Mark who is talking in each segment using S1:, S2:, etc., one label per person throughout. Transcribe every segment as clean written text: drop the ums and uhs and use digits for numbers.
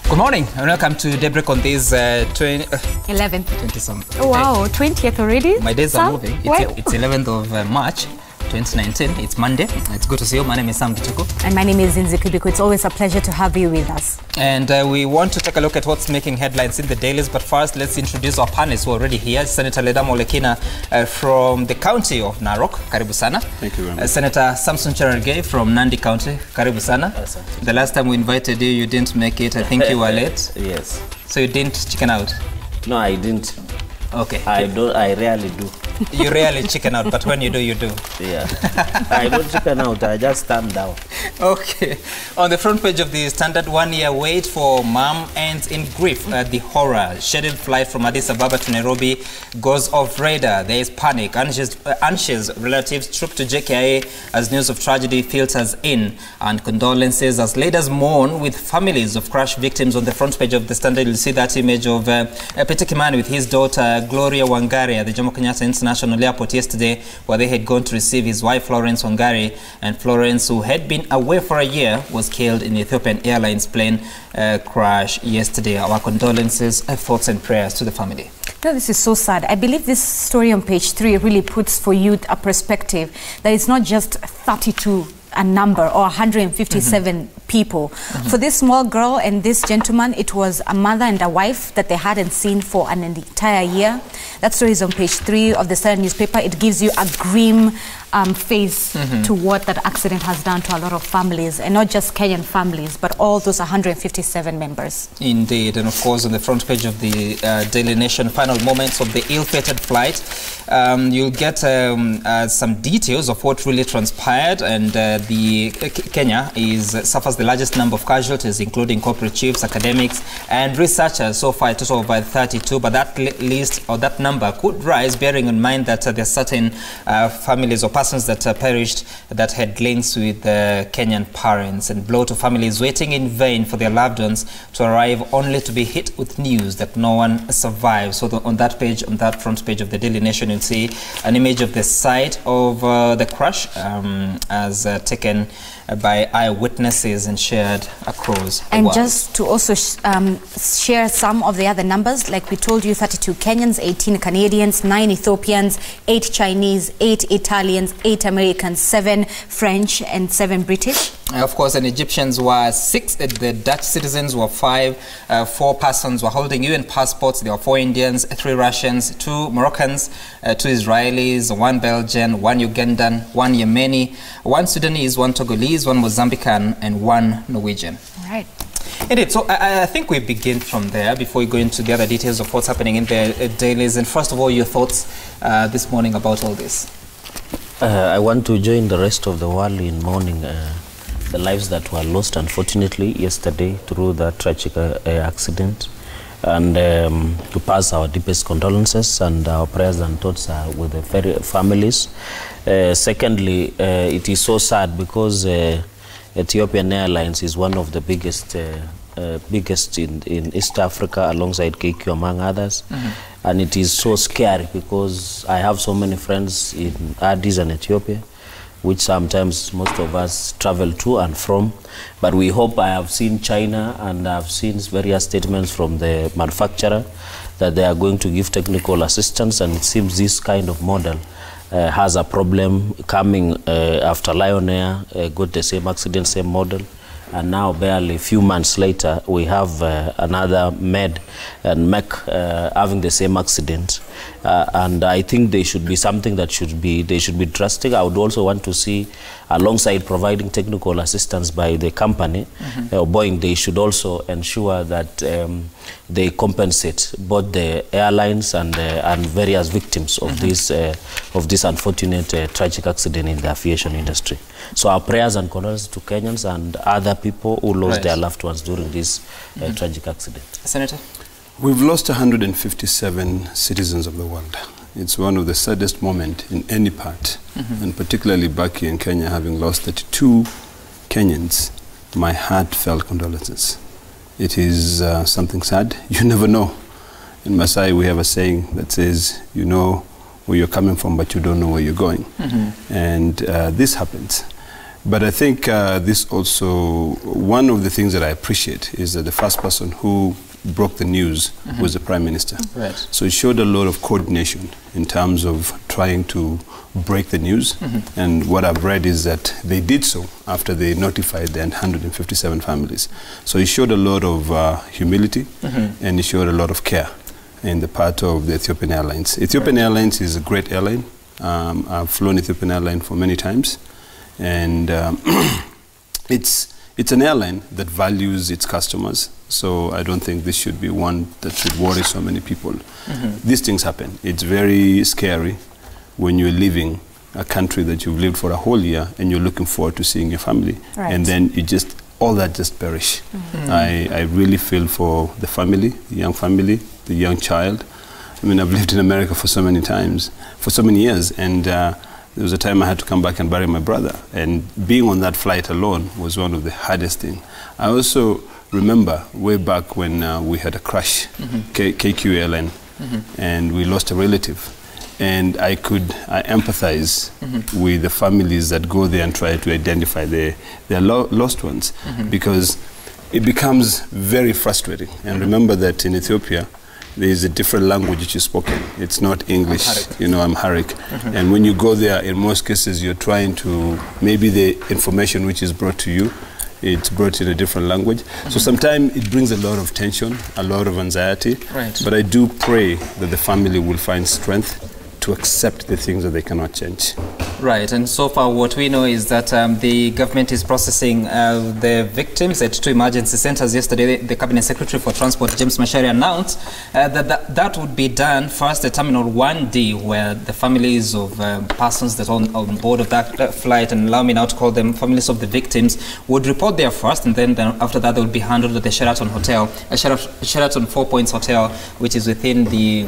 S1: Good morning and welcome to Daybreak on this
S2: 11th.
S1: 20-something.
S2: Oh, wow, 20th already?
S1: My days are moving. It's 11th of March 2019. It's Monday. It's good to see you. My name is Sam Gituko.
S2: And my name is Zinzi Kubiko. It's always a pleasure to have you with us.
S1: And we want to take a look at what's making headlines in the dailies. But first, let's introduce our panelists who are already here. Senator Ledama Ole Kina from the county of Narok. Karibu sana.
S3: Thank you very much.
S1: Senator Samson Cherargei from Nandi County. Karibu sana.
S3: Yes, sir.
S1: The last time we invited you, you didn't make it. I think you were late.
S3: Yes.
S1: So you didn't chicken out?
S3: No, I didn't.
S1: Okay.
S3: I rarely do.
S1: You rarely chicken out, but when you do, you do.
S3: Yeah. I don't chicken out, I just stand down.
S1: Okay. On the front page of the Standard, 1 year wait for mom ends in grief. The horror. Scheduled flight from Addis Ababa to Nairobi goes off radar. There is panic. Anxious relatives troop to JKIA as news of tragedy filters in. And condolences as leaders mourn with families of crash victims. On the front page of the Standard, you'll see that image of Peter Kimani with his daughter Gloria Wangari at the Jomo Kenyatta International Airport yesterday, where they had gone to receive his wife Florence Wangari. And Florence, who had been away for a year, was killed in the Ethiopian Airlines plane crash yesterday. Our condolences, thoughts and prayers to the family.
S2: No, this is so sad. I believe this story on page 3 really puts for you a perspective that it's not just 32 a number or 157 people. For this small girl and this gentleman, it was a mother and a wife that they hadn't seen for an entire year. That story is on page 3 of the Standard newspaper. It gives you a grim face to what that accident has done to a lot of families, and not just Kenyan families, but all those 157 members.
S1: Indeed, and of course on the front page of the Daily Nation, final moments of the ill-fated flight. You'll get some details of what really transpired, and Kenya suffers the largest number of casualties, including corporate chiefs, academics, and researchers. So far, a total of about 32, but that list or that number could rise, bearing in mind that there are certain families or persons that perished that had links with Kenyan parents, and blow to families waiting in vain for their loved ones to arrive, only to be hit with news that no one survived. So on that page, on that front page of the Daily Nation, you'll see an image of the site of the crash as taken by eyewitnesses and shared across the world.
S2: Just to also share some of the other numbers, like we told you, 32 Kenyans, 18 Canadians, 9 Ethiopians, 8 Chinese, 8 Italians, 8 Americans, 7 French, and 7 British.
S1: Of course, and Egyptians were 6, the Dutch citizens were 5, 4 persons were holding UN passports. There were 4 Indians, 3 Russians, 2 Moroccans, 2 Israelis, 1 Belgian, 1 Ugandan, 1 Yemeni, 1 Sudanese, 1 Togolese, 1 Mozambican, and 1 Norwegian.
S2: All right.
S1: Indeed. So I think we begin from there before we go into the other details of what's happening in the dailies. And first of all, your thoughts this morning about all this.
S3: I want to join the rest of the world in mourning the lives that were lost, unfortunately, yesterday through that tragic accident, and to pass our deepest condolences and our prayers and thoughts with the families. Secondly, it is so sad because Ethiopian Airlines is one of the biggest in East Africa, alongside KQ, among others. And it is so scary because I have so many friends in Addis and Ethiopia, which sometimes most of us travel to and from. But we hope, I have seen China and I've seen various statements from the manufacturer that they are going to give technical assistance, and it seems this kind of model has a problem coming after Lion Air got the same accident, same model. And now barely a few months later, we have another Med and Mech having the same accident. And I think they should be something that they should be drastic. I would also want to see, alongside providing technical assistance by the company, Boeing, they should also ensure that they compensate both the airlines and various victims of this unfortunate tragic accident in the aviation industry. So our prayers and condolences to Kenyans and other people who lost their loved ones during this tragic accident.
S1: Senator?
S4: We've lost 157 citizens of the world. It's one of the saddest moments in any part, and particularly back here in Kenya, having lost 32 Kenyans. My heartfelt condolences. It is something sad. You never know. In Masai, we have a saying that says, you know where you're coming from, but you don't know where you're going. And this happens. But I think this also, one of the things that I appreciate is that the first person who broke the news was the Prime Minister.
S1: Right.
S4: So it showed a lot of coordination in terms of trying to break the news. And what I've read is that they did so after they notified the 157 families. So it showed a lot of humility and it showed a lot of care in the part of the Ethiopian Airlines. Ethiopian Airlines is a great airline. I've flown Ethiopian Airlines for many times. And it's an airline that values its customers. So I don't think this should be one that should worry so many people. These things happen. It's very scary when you're leaving a country that you've lived for a whole year and you're looking forward to seeing your family.
S2: Right.
S4: And then all that just perish. I really feel for the family, the young family, the young child. I mean, I've lived in America for so many years, and there was a time I had to come back and bury my brother. And being on that flight alone was one of the hardest things. I also remember way back when we had a crash, KQ airline, and we lost a relative. And I empathize with the families that go there and try to identify their lost ones, because it becomes very frustrating. And remember that in Ethiopia, there is a different language which is spoken. It's not English, Amharic. And when you go there, in most cases, you're trying to, maybe the information which is brought to you, it's brought in a different language. So sometimes it brings a lot of tension, a lot of anxiety.
S1: Right.
S4: But I do pray that the family will find strength to accept the things that they cannot change.
S1: Right, and so far what we know is that the government is processing the victims at 2 emergency centers. Yesterday, the Cabinet Secretary for Transport, James Macharia, announced that would be done first at Terminal 1D, where the families of persons that are on board of that flight, and allow me now to call them families of the victims, would report there first, and then after that they will be handled at the Sheraton Hotel, Sheraton 4 Points Hotel, which is within the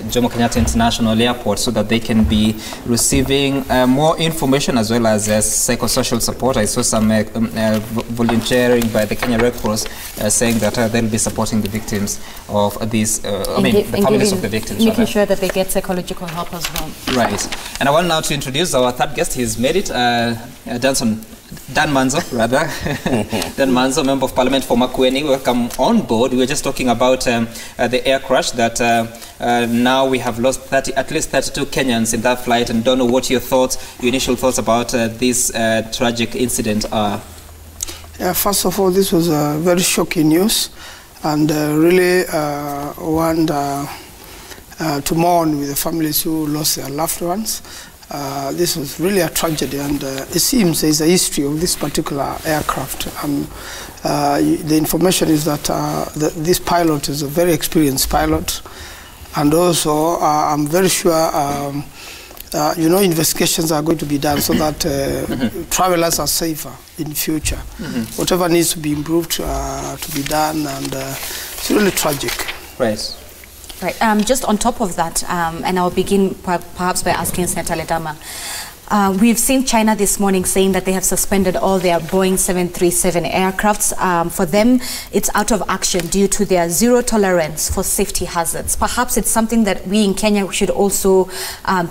S1: Jomo Kenyatta International Airport, so that they can be receiving more information as well as psychosocial support. I saw some volunteering by the Kenya Red Cross saying that they'll be supporting the victims of these, the families of the victims.
S2: Making sure that they get psychological help as well.
S1: Right. And I want now to introduce our third guest. He's made it, Dan Manzo, rather. Dan Manzo, Member of Parliament for Makueni. Welcome on board. We were just talking about the air crash that now we have lost at least 32 Kenyans in that flight, and don't know what your initial thoughts about this tragic incident are.
S5: Yeah, first of all, this was a very shocking news, and really want to mourn with the families who lost their loved ones. This was really a tragedy, and it seems there is a history of this particular aircraft. The information is that this pilot is a very experienced pilot, and also I'm very sure investigations are going to be done so that travelers are safer in future. Whatever needs to be improved to be done, and it's really tragic.
S1: Right.
S2: Right. Just on top of that, and I'll begin perhaps by asking Senator Ledama. We've seen China this morning saying that they have suspended all their Boeing 737 aircrafts. For them, it's out of action due to their zero tolerance for safety hazards. Perhaps it's something that we in Kenya should also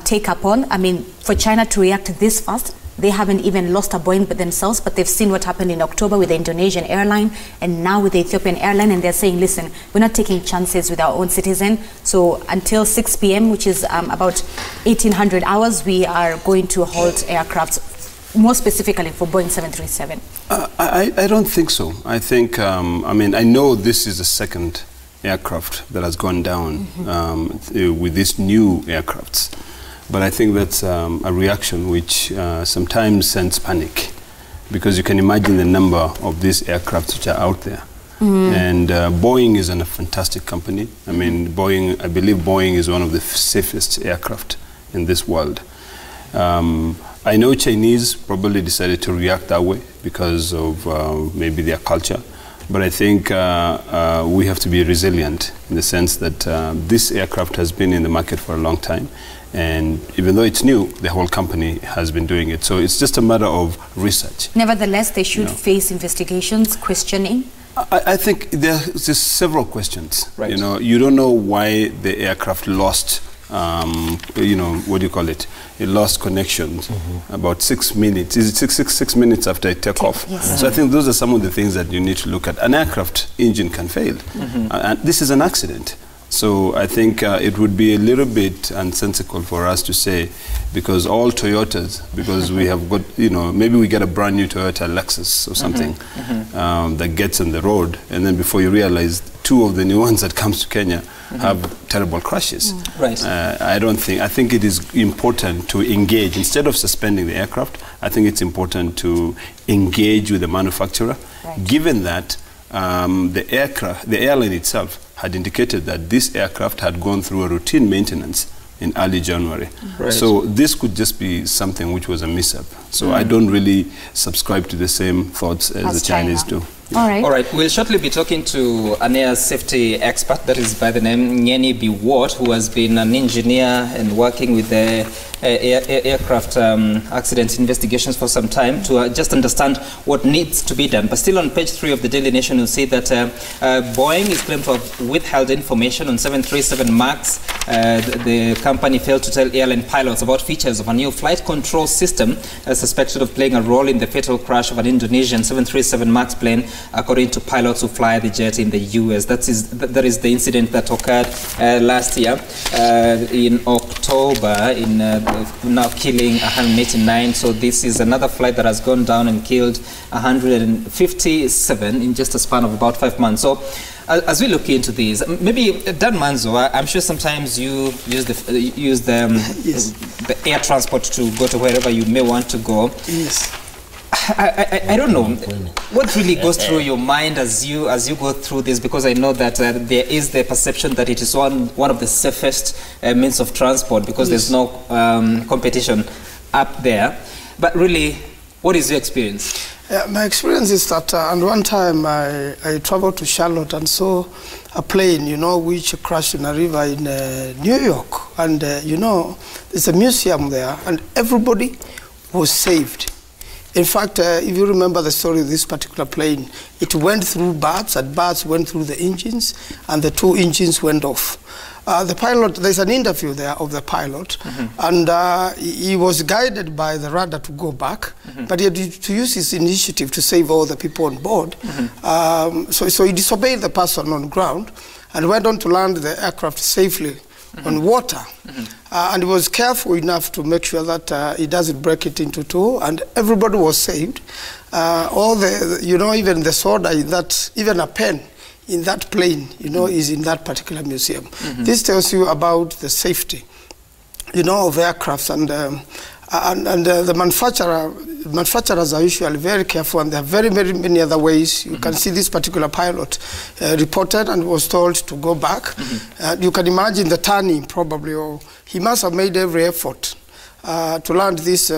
S2: take up on. I mean, for China to react this fast, they haven't even lost a Boeing but themselves, but they've seen what happened in October with the Indonesian airline and now with the Ethiopian airline, and they're saying, listen, we're not taking chances with our own citizen. So until 6 p.m., which is about 1800 hours, we are going to halt aircrafts, more specifically for Boeing 737.
S4: I don't think so. I think, I know this is the second aircraft that has gone down with these new aircrafts. But I think that's a reaction which sometimes sends panic, because you can imagine the number of these aircraft which are out there. And Boeing is a fantastic company. I mean, I believe Boeing is one of the safest aircraft in this world. I know Chinese probably decided to react that way because of maybe their culture. But I think we have to be resilient in the sense that this aircraft has been in the market for a long time. And even though it's new, the whole company has been doing it. So it's just a matter of research.
S2: Nevertheless, they should face investigations, questioning.
S4: I think there's several questions.
S1: Right.
S4: You don't know why the aircraft lost you know, what do you call it? It lost connections about 6 minutes. Is it 6 minutes after it took off?
S2: Yes.
S4: So I think those are some of the things that you need to look at. An aircraft engine can fail, and this is an accident. So I think it would be a little bit nonsensical for us to say, because all Toyotas, because we have got, you know, maybe we get a brand new Toyota Lexus or something that gets on the road, and then before you realize, 2 of the new ones that comes to Kenya have terrible crashes.
S1: Right.
S4: I think it is important to engage. Instead of suspending the aircraft, I think it's important to engage with the manufacturer, given that the airline itself had indicated that this aircraft had gone through a routine maintenance in early January.
S1: Right.
S4: So this could just be something which was a mishap. So I don't really subscribe to the same thoughts as the Chinese do.
S2: All right.
S1: All right. We'll shortly be talking to an air safety expert, that is by the name Nen BW, who has been an engineer and working with the aircraft accident investigations for some time to just understand what needs to be done. But still on page 3 of the Daily Nation, you'll see that Boeing is claimed to have withheld information on 737 MAX. The company failed to tell airline pilots about features of a new flight control system suspected of playing a role in the fatal crash of an Indonesian 737 MAX plane, according to pilots who fly the jet in the US. That is the incident that occurred last year in October, now killing 189. So this is another flight that has gone down and killed 157 in just a span of about 5 months. So as we look into these, maybe Dan Manzo, I'm sure sometimes you use the air transport to go to wherever you may want to go.
S5: Yes.
S1: I don't know what really goes through your mind as you go through this, because I know that there is the perception that it is one of the safest means of transport, because there's no competition up there. But really, what is your experience?
S5: My experience is that and one time I traveled to Charlotte and saw a plane, you know, which crashed in a river in New York. And, you know, there's a museum there, and everybody was saved. In fact, if you remember the story of this particular plane, it went through bars, and bars went through the engines, and the 2 engines went off. The pilot, there's an interview there of the pilot, and he was guided by the radar to go back, but he had to use his initiative to save all the people on board. So he disobeyed the person on ground and went on to land the aircraft safely on water. And he was careful enough to make sure that he doesn't break it into 2, and everybody was saved. All the, you know, even the soda in that, even a pen in that plane, you know, is in that particular museum. This tells you about the safety, you know, of aircrafts, and the manufacturers are usually very careful, and there are very many other ways. You can see this particular pilot reported and was told to go back. You can imagine the turning probably, or he must have made every effort to land these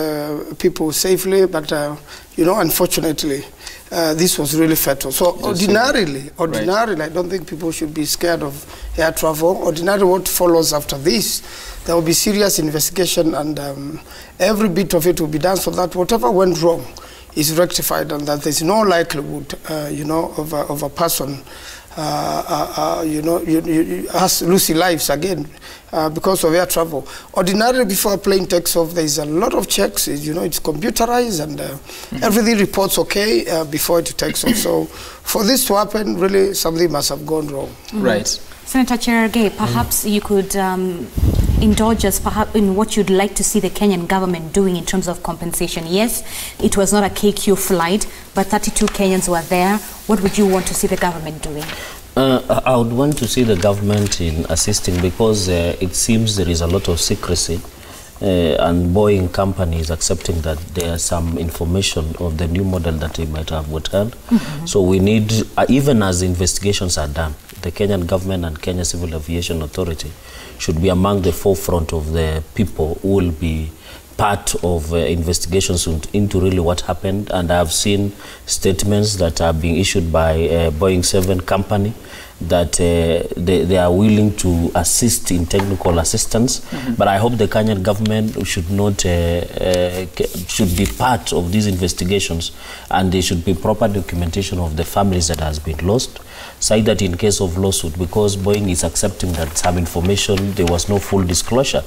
S5: people safely, but you know, unfortunately, this was really fatal. So ordinarily, I don't think people should be scared of air travel. Ordinarily, what follows after this, there will be serious investigation, and every bit of it will be done so that whatever went wrong is rectified, and that there's no likelihood, you know, of a person, you know, has losing lives again because of air travel. Ordinarily, before a plane takes off, there's a lot of checks. You know, it's computerized, and everything reports okay before it takes off. So for this to happen, really something must have gone wrong.
S1: Right.
S2: Senator Cherargei, perhaps you could indulge us perhaps in what you'd like to see the Kenyan government doing in terms of compensation. Yes, it was not a KQ flight, but 32 Kenyans were there. What would you want to see the government doing?
S3: I would want to see the government in assisting, because it seems there is a lot of secrecy, and Boeing company is accepting that there is some information of the new model that they might have withheld. So we need, even as investigations are done, the Kenyan government and Kenya Civil Aviation Authority should be among the forefront of the people who will be part of investigations into really what happened. And I've seen statements that are being issued by Boeing 7 company that they are willing to assist in technical assistance. But I hope the Kenyan government should not should be part of these investigations, and there should be proper documentation of the families that has been lost, say that in case of lawsuit, because Boeing is accepting that some information, there was no full disclosure.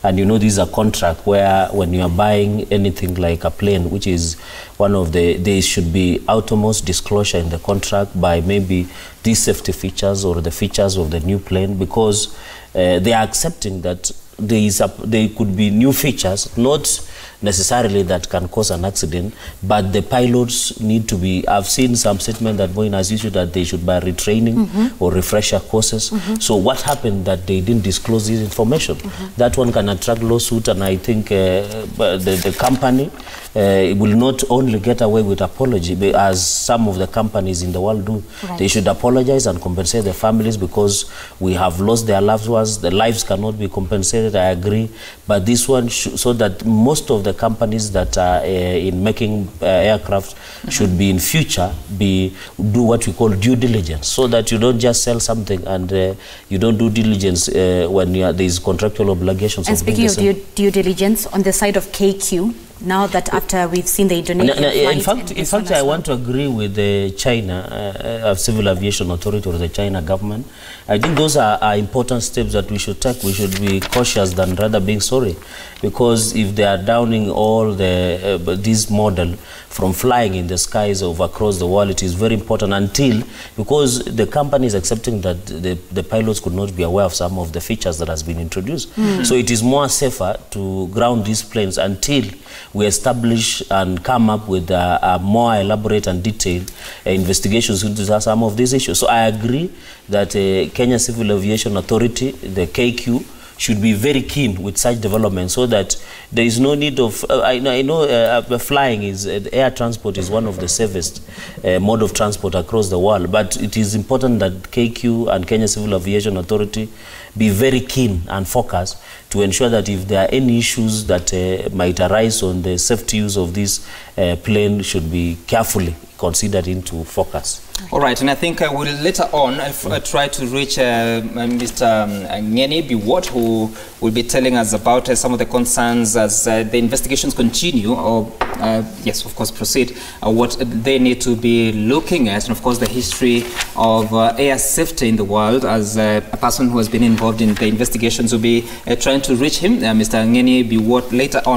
S3: And you know, these are contracts where when you are buying anything like a plane, which is one of there should be outermost disclosure in the contract by maybe these safety features or the features of the new plane, because they are accepting that there could be new features, not necessarily that can cause an accident, but the pilots need to be, I've seen some statement that Boeing has issued that they should buy retraining or refresher courses. So what happened that they didn't disclose this information? That one can attract lawsuit, and I think the company will not only get away with apology, but as some of the companies in the world do. Right. They should apologize and compensate the families, because we have lost their loved ones. The lives cannot be compensated, I agree, but this one so that most of the companies that are in making aircraft should be in future do what we call due diligence, so that you don't just sell something and you don't do diligence when there is contractual obligations.
S2: And speaking of due diligence, on the side of KQ, now that after we've seen the Indonesian
S3: in fact, I want to agree with the China Civil Aviation Authority or the China government. I think those are important steps that we should take. We should be cautious than rather being sorry, because if they are downing all this model from flying in the skies of across the world, it is very important because the company is accepting that the pilots could not be aware of some of the features that has been introduced. So it is more safer to ground these planes until we establish and come up with a more elaborate and detailed investigations into some of these issues. So I agree that Kenya Civil Aviation Authority, the KQ, should be very keen with such development, so that there is no need of, I know flying is, air transport is one of the safest mode of transport across the world, but it is important that KQ and Kenya Civil Aviation Authority be very keen and focused to ensure that if there are any issues that might arise on the safety use of this plane should be carefully considered into focus.
S1: All right, and I think we'll later on try to reach Mr. Nen BW, who will be telling us about some of the concerns as the investigations continue, or yes, of course, proceed, what they need to be looking at, and of course the history of air safety in the world. As a person who has been involved in the investigations, will be trying to reach him, Mr. Nen BW, later on.